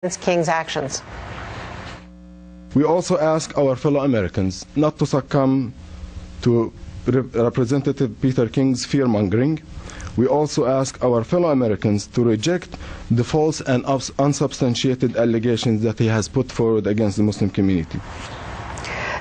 King's actions. We also ask our fellow Americans not to succumb to Representative Peter King's fear-mongering. We also ask our fellow Americans to reject the false and unsubstantiated allegations that he has put forward against the Muslim community.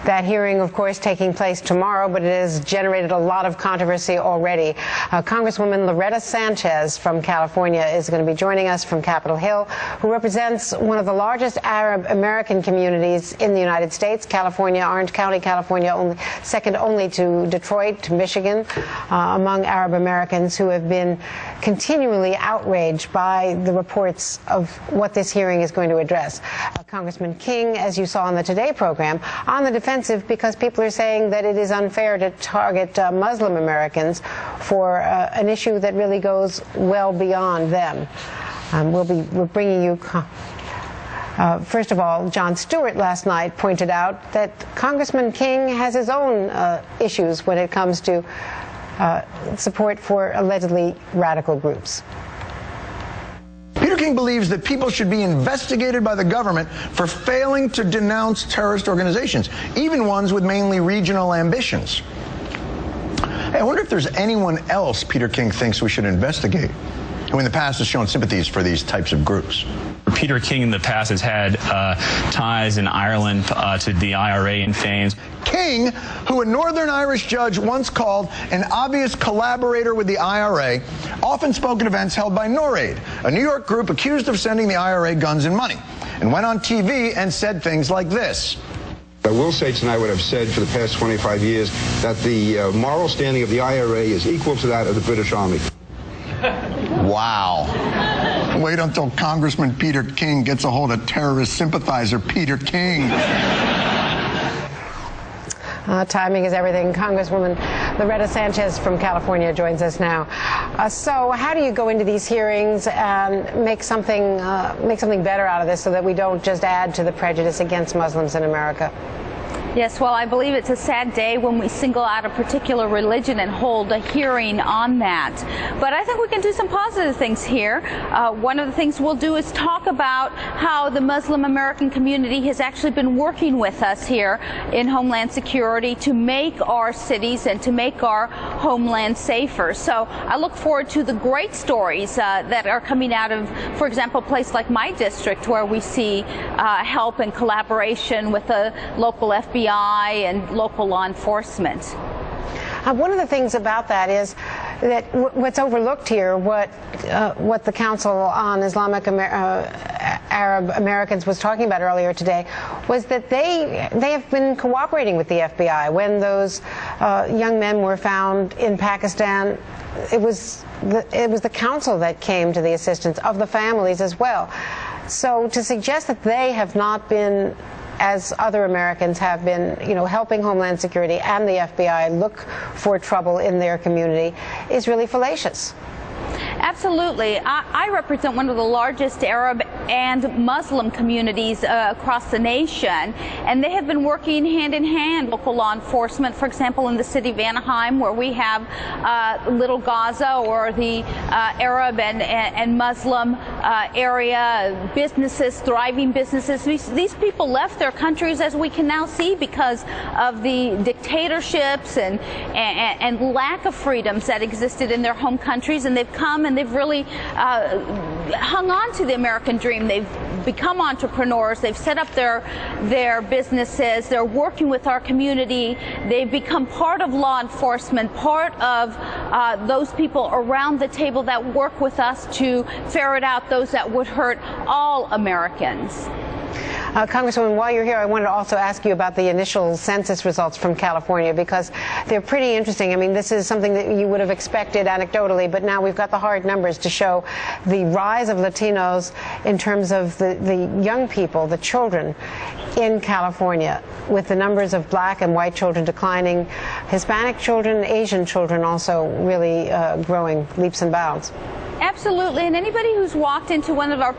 That hearing, of course, taking place tomorrow, but it has generated a lot of controversy already. Congresswoman Loretta Sanchez from California is going to be joining us from Capitol Hill, who represents one of the largest Arab American communities in the United States. California, Orange County, California, second only to Detroit, to Michigan, among Arab Americans who have been continually outraged by the reports of what this hearing is going to address. Congressman King, as you saw on the Today program, on the defensive because people are saying that it is unfair to target Muslim Americans for an issue that really goes well beyond them. We're bringing you. First of all, Jon Stewart last night pointed out that Congressman King has his own issues when it comes to support for allegedly radical groups. Peter King believes that people should be investigated by the government for failing to denounce terrorist organizations, even ones with mainly regional ambitions. Hey, I wonder if there's anyone else Peter King thinks we should investigate, who in the past has shown sympathies for these types of groups. Peter King in the past has had ties in Ireland to the IRA and FAMES. King, who a Northern Irish judge once called an obvious collaborator with the IRA, often spoke at events held by NORAID, a New York group accused of sending the IRA guns and money, and went on TV and said things like this. I will say tonight what I've said for the past 25 years, that the moral standing of the IRA is equal to that of the British Army. Wow. Wait until Congressman Peter King gets a hold of terrorist sympathizer Peter King. Timing is everything. Congresswoman Loretta Sanchez from California joins us now. So how do you go into these hearings and make something better out of this so that we don't just add to the prejudice against Muslims in America? Yes, well, I believe it's a sad day when we single out a particular religion and hold a hearing on that. But I think we can do some positive things here. One of the things we'll do is talk about how the Muslim American community has actually been working with us here in Homeland Security to make our cities and to make our homeland safer. So I look forward to the great stories that are coming out of, for example, a place like my district where we see help and collaboration with the local FBI and local law enforcement. One of the things about that is that what's overlooked here, what the Council on Islamic Arab Americans was talking about earlier today, was that they have been cooperating with the FBI. When those young men were found in Pakistan, it was the Council that came to the assistance of the families as well. So to suggest that they have not been, as other Americans have been, helping Homeland Security and the FBI look for trouble in their community is really fallacious. Absolutely. I represent one of the largest Arab and Muslim communities across the nation, and they have been working hand in hand. Local law enforcement, for example, in the city of Anaheim, where we have Little Gaza, or the Arab and Muslim area, businesses, thriving businesses. These people left their countries, as we can now see, because of the dictatorships and lack of freedoms that existed in their home countries, and they've come and they've really hung on to the American dream. They've become entrepreneurs. They've set up their businesses. They're working with our community. They've become part of law enforcement, part of those people around the table that work with us to ferret out those that would hurt all Americans. Congresswoman, while you're here, I wanted to also ask you about the initial census results from California, because they're pretty interesting. I mean, this is something that you would have expected anecdotally, but now we've got the hard numbers to show the rise of Latinos in terms of the young people, the children in California, with the numbers of black and white children declining, Hispanic children, Asian children also really growing leaps and bounds. Absolutely, and anybody who's walked into one of our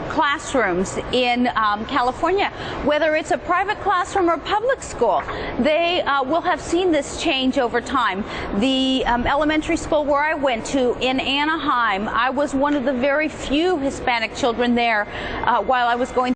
classrooms in California, whether it's a private classroom or public school, they will have seen this change over time. The elementary school where I went to in Anaheim, I was one of the very few Hispanic children there while I was going